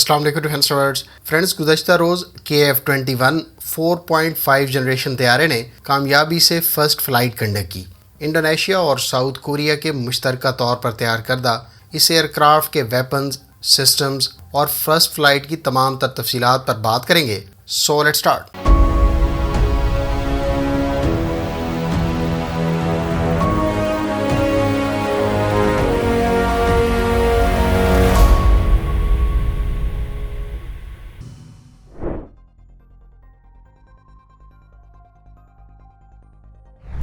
السلام علیکم to friends, گزشتہ روز KF-21 4.5 جنریشن طیارے نے کامیابی سے فرسٹ فلائٹ کنڈکٹ کی۔ انڈونیشیا اور ساؤتھ کوریا کے مشترکہ طور پر تیار کردہ اس ایئر کرافٹ کے ویپنز، سسٹمز اور فرسٹ فلائٹ کی تمام تر تفصیلات پر بات کریں گے۔ So let's start.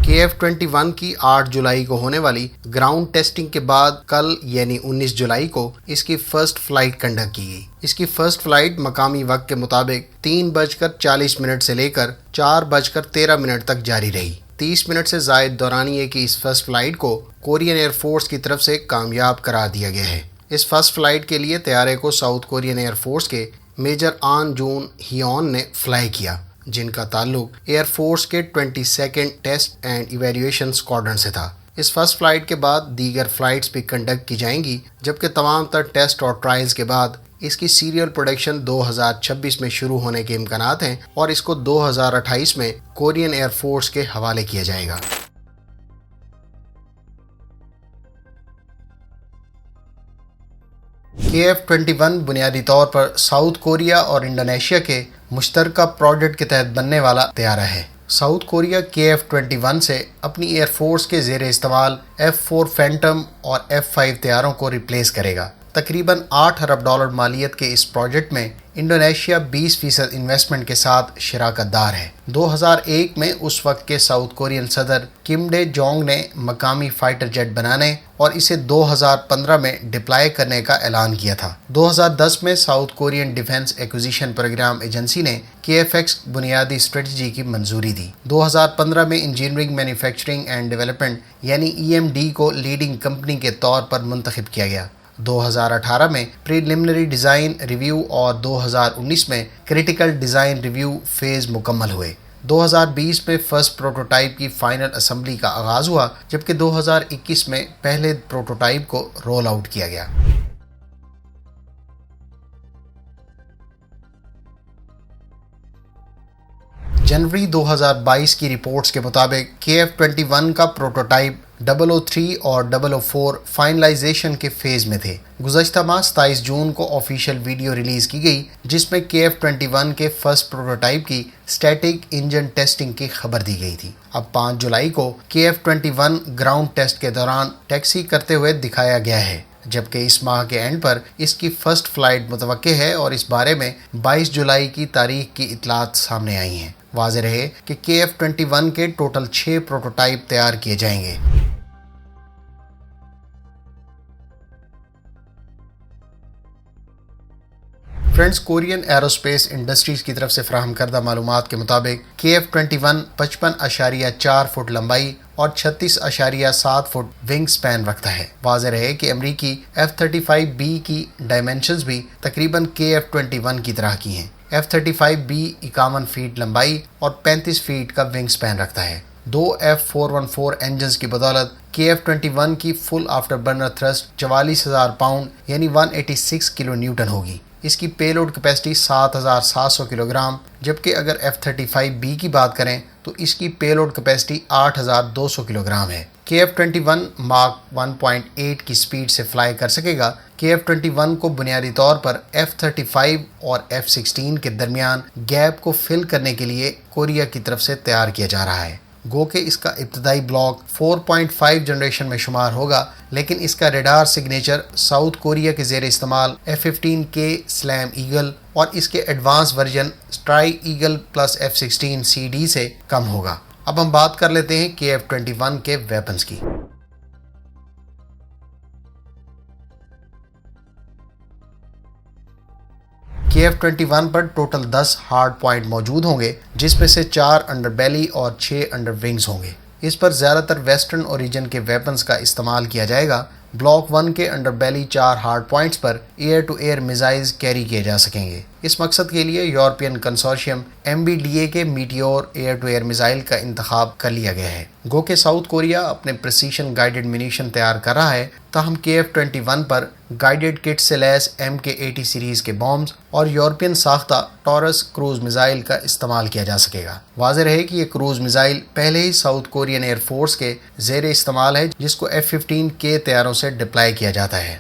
KF-21 کی 8 جولائی کو ہونے والی گراؤنڈ ٹیسٹنگ کے بعد کل یعنی 19 جولائی کو اس کی فرسٹ فلائٹ کنڈکٹ کی گئی۔ اس کی فرسٹ فلائٹ مقامی وقت کے مطابق 3:40 سے لے کر 4:13 تک جاری رہی۔ 30 منٹ سے زائد دورانیے کی اس فرسٹ فلائٹ کو کورین ایئر فورس کی طرف سے کامیاب قرار دیا گیا ہے۔ اس فرسٹ فلائٹ کے لیے طیارے کو ساؤتھ کورین ایئر فورس کے میجر آن جون ہیون نے فلائی کیا، جن کا تعلق ایئر فورس کے 22 ٹیسٹ اینڈ ایویلیویشن اسکواڈرن سے تھا۔ اس فرسٹ فلائٹ کے بعد دیگر فلائٹس بھی کنڈکٹ کی جائیں گی، جبکہ تمام تر ٹیسٹ اور ٹرائلز کے بعد اس کی سیریل پروڈکشن 2026 میں شروع ہونے کے امکانات ہیں اور اس کو 2028 میں کورین ایئر فورس کے حوالے کیا جائے گا۔ KF-21 بنیادی طور پر ساؤتھ کوریا اور انڈونیشیا کے مشترکہ پروجیکٹ کے تحت بننے والا طیارہ ہے۔ ساؤتھ کوریا KF-21 سے اپنی ایئر فورس کے زیر استعمال F-4 فینٹم اور F-5 طیاروں کو ریپلیس کرے گا۔ تقریباً $8 ارب مالیت کے اس پروجیکٹ میں انڈونیشیا 20% انویسٹمنٹ کے ساتھ شراکت دار ہے۔ 2001 میں اس وقت کے ساؤتھ کورین صدر کم ڈے جونگ نے مقامی فائٹر جیٹ بنانے اور اسے 2015 میں ڈپلائی کرنے کا اعلان کیا تھا۔ 2010 میں South Korean defence acquisition programme agency نے KF-X بنیادی اسٹریٹجی کی منظوری دی۔ 2015 میں انجینئرنگ، مینوفیکچرنگ اینڈ ڈیولپمنٹ یعنی EMD کو لیڈنگ کمپنی کے طور پر منتخب کیا گیا۔ 2018 میں پریلیمنری ڈیزائن ریویو اور 2019 میں کریٹیکل ڈیزائن ریویو فیز مکمل ہوئے۔ 2020 میں فرسٹ پروٹوٹائپ کی فائنل اسمبلی کا آغاز ہوا، جبکہ 2021 میں پہلے پروٹوٹائپ کو رول آؤٹ کیا گیا۔ جنوری 2022 کی رپورٹس کے مطابق KF-21 کا پروٹوٹائپ 003 اور 004 فائنلائزیشن کے فیز میں تھے۔ گزشتہ ماہ 27 جون کو آفیشیل ویڈیو ریلیز کی گئی، جس میں KF-21 کے فرسٹ پروٹوٹائپ کی اسٹیٹک انجن ٹیسٹنگ کی خبر دی گئی تھی۔ اب 5 جولائی کو KF-21 گراؤنڈ ٹیسٹ کے دوران ٹیکسی کرتے ہوئے دکھایا گیا ہے، جبکہ اس ماہ کے اینڈ پر اس کی فرسٹ فلائٹ متوقع ہے اور اس بارے میں 22 جولائی کی تاریخ کی اطلاعات سامنے آئی ہیں۔ واضح رہے کہ KF-21 کے ٹوٹل 6 پروٹوٹائپ تیار کیے جائیں گے۔ فرینڈز، کورین ایروسپیس انڈسٹریز کی طرف سے فراہم کردہ معلومات کے مطابق KF-21 55.4 فٹ لمبائی اور 36.7 فٹ ونگ سپین رکھتا ہے۔ واضح رہے کہ امریکی F-35B کی ڈائمنشنز بھی تقریباً KF-21 کی طرح کی ہیں۔ F-35B 51 فیٹ لمبائی اور 35 فیٹ کا ونگ سپین رکھتا ہے۔ 2 F-414 انجنز کی بدولت KF-21 کی فل آفٹر برنر تھرسٹ 44,000 پاؤنڈ یعنی 186 کلو نیوٹن ہوگی۔ اس کی پے لوڈ کیپیسٹی 7,700 کلو گرام، جبکہ اگر F-35B کی بات کریں تو اس کی پے لوڈ کیپیسٹی 8,200 کلو گرام ہے۔ KF-21 ماک 1.8 کی سپیڈ سے فلائی کر سکے گا۔ KF-21 کو بنیادی طور پر F-35 اور F-16 کے درمیان گیپ کو فل کرنے کے لیے کوریا کی طرف سے تیار کیا جا رہا ہے۔ گو کہ اس کا ابتدائی بلاک 4.5 جنریشن میں شمار ہوگا، لیکن اس کا ریڈار سگنیچر ساؤتھ کوریا کے زیر استعمال F-15K سلیم ایگل اور اس کے advance version strike Eagle plus F-16CD سے کم ہوگا۔ اب ہم بات کر لیتے ہیں KF-21 کے ویپنز کی۔ KF-21 پر ٹوٹل 10 ہارڈ پوائنٹ موجود ہوں گے، جس میں سے 4 انڈر بیلی اور 6 انڈر ونگز ہوں گے۔ اس پر زیادہ تر ویسٹرن اوریجن کے ویپنز کا استعمال کیا جائے گا۔ بلاک 1 کے انڈر بیلی 4 ہارڈ پوائنٹس پر air to air missiles carry کیے جا سکیں گے۔ اس مقصد کے لیے یورپین کنسورشیم MBDA کے Meteor air to air missile کا انتخاب کر لیا گیا ہے۔ گو کہ ساؤتھ کوریا اپنے پریسیشن گائیڈڈ منیشن تیار کر رہا ہے، تاہم KF-21 پر گائیڈڈ کٹ سے لیس MK-80 سیریز کے بامز اور یورپین ساختہ ٹورس کروز میزائل کا استعمال کیا جا سکے گا۔ واضح رہے کہ یہ کروز میزائل پہلے ہی ساؤتھ کورین ایئر فورس کے زیر استعمال ہے، جس کو F-15K طیاروں سے ڈپلائی کیا جاتا ہے۔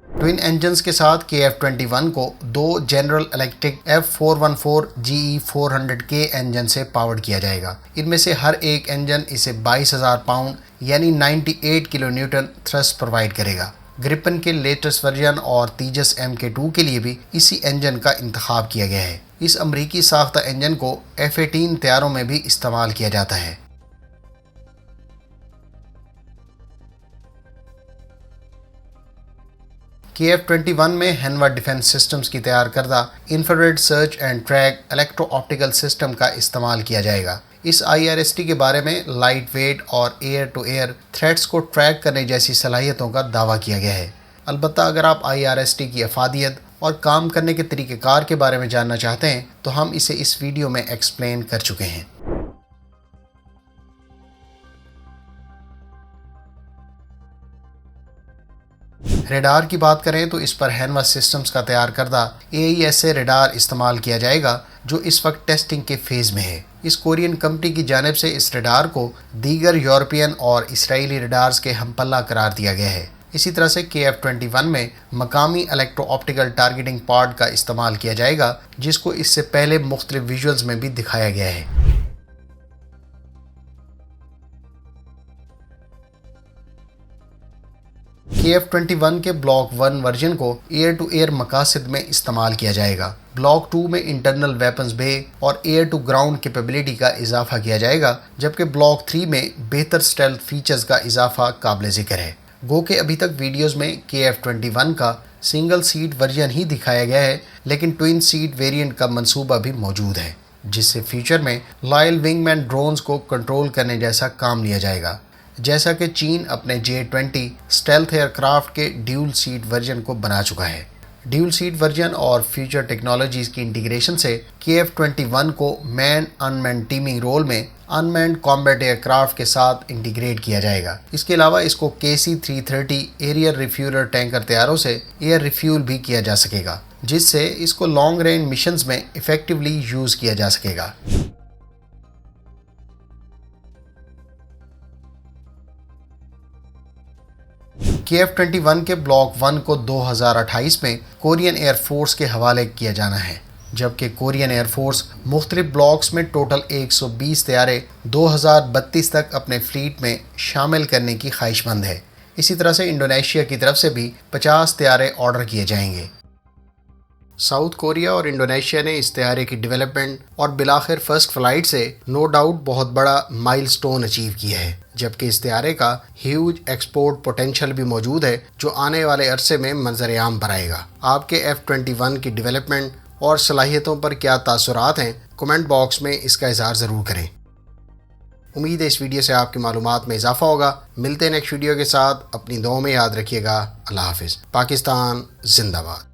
ٹوئن انجنز کے ساتھ KF-21 کو 2 جنرل الیکٹرک F414GE400K انجن سے پاورڈ کیا جائے گا۔ ان میں سے ہر ایک انجن اسے 22,000 پاؤنڈ یعنی 98 کلو نیوٹن تھرسٹ پرووائڈ کرے گا۔ گرپن کے لیٹسٹ ورژن اور تیجس MK2 کے لیے بھی اسی انجن کا انتخاب کیا گیا ہے۔ اس امریکی ساختہ انجن کو F-18 طیاروں میں بھی استعمال کیا جاتا ہے۔ KF-21 میں ہینوا ڈیفنس سسٹمز کی تیار کردہ infrared search and track electro optical system کا استعمال کیا جائے گا۔ اس IRST کے بارے میں لائٹ ویٹ اور ایئر ٹو ایئر تھریٹس کو ٹریک کرنے جیسی صلاحیتوں کا دعویٰ کیا گیا ہے۔ البتہ اگر آپ IRST کی افادیت اور کام کرنے کے طریقہ کار کے بارے میں جاننا چاہتے ہیں تو ہم اسے اس ویڈیو میں ایکسپلین کر چکے ہیں۔ ریڈار کی بات کریں تو اس پر ہینوا سسٹمز کا تیار کردہ AESA ریڈار استعمال کیا جائے گا، جو اس وقت ٹیسٹنگ کے فیز میں ہے۔ اس کورین کمپنی کی جانب سے اس ریڈار کو دیگر یورپین اور اسرائیلی ریڈارز کے ہم پلہ قرار دیا گیا ہے۔ اسی طرح سے KF-21 میں مقامی الیکٹرو آپٹیکل ٹارگیٹنگ پاڈ کا استعمال کیا جائے گا، جس کو اس سے پہلے مختلف ویژولز میں بھی دکھایا گیا ہے۔ KF-21 کے بلاک 1 ورژن کو ایئر ٹو ایئر مقاصد میں استعمال کیا جائے گا۔ بلاک 2 میں انٹرنل ویپنز بے اور ایئر ٹو گراؤنڈ کیپیبلٹی کا اضافہ کیا جائے گا، جبکہ بلاک 3 میں بہتر سٹیلتھ فیچرز کا اضافہ قابل ذکر ہے۔ گو کہ ابھی تک ویڈیوز میں KF-21 کا سنگل سیٹ ورژن ہی دکھایا گیا ہے، لیکن ٹوئن سیٹ ویریئنٹ کا منصوبہ بھی موجود ہے، جس سے فیوچر میں لائل ونگ مین ڈرونز کو کنٹرول کرنے جیسا کام لیا جائے گا، جیسا کہ چین اپنے J-20 اسٹیلتھ ایئر کرافٹ کے ڈیول سیٹ ورژن کو بنا چکا ہے۔ ڈیول سیٹ ورژن اور فیوچر ٹیکنالوجیز کی انٹیگریشن سے KF-21 کو مین ان مین ٹیمنگ رول میں ان مینڈ کامبیٹ ایئر کرافٹ کے ساتھ انٹیگریٹ کیا جائے گا۔ اس کے علاوہ اس کو KC-330 ایریئر ریفیولر ٹینکر طیاروں سے ایئر ریفیول بھی کیا جا سکے گا، جس سے اس کو لانگ رینج مشنز میں افیکٹولی یوز کیا جا سکے گا۔ KF-21 کے بلاک 1 کو 2028 میں کورین ایئر فورس کے حوالے کیا جانا ہے، جبکہ کورین ایئر فورس مختلف بلاکس میں ٹوٹل 120 طیارے 2032 تک اپنے فلیٹ میں شامل کرنے کی خواہش مند ہے۔ اسی طرح سے انڈونیشیا کی طرف سے بھی 50 طیارے آرڈر کیے جائیں گے۔ ساؤتھ کوریا اور انڈونیشیا نے اس طیارے کی ڈیولپمنٹ اور بالآخر فرسٹ فلائٹ سے نو ڈاؤٹ بہت بڑا مائل سٹون اچیو کیا ہے، جبکہ اس طیارے کا ہیوج ایکسپورٹ پوٹینشیل بھی موجود ہے، جو آنے والے عرصے میں منظر عام پر آئے گا۔ آپ کے F-21 کی ڈیولپمنٹ اور صلاحیتوں پر کیا تاثرات ہیں، کمنٹ باکس میں اس کا اظہار ضرور کریں۔ امید ہے اس ویڈیو سے آپ کی معلومات میں اضافہ ہوگا۔ ملتے ہیں نیکسٹ ویڈیو کے ساتھ، اپنی دعاؤں میں یاد رکھیے گا۔ اللہ حافظ۔ پاکستان زندہ باد۔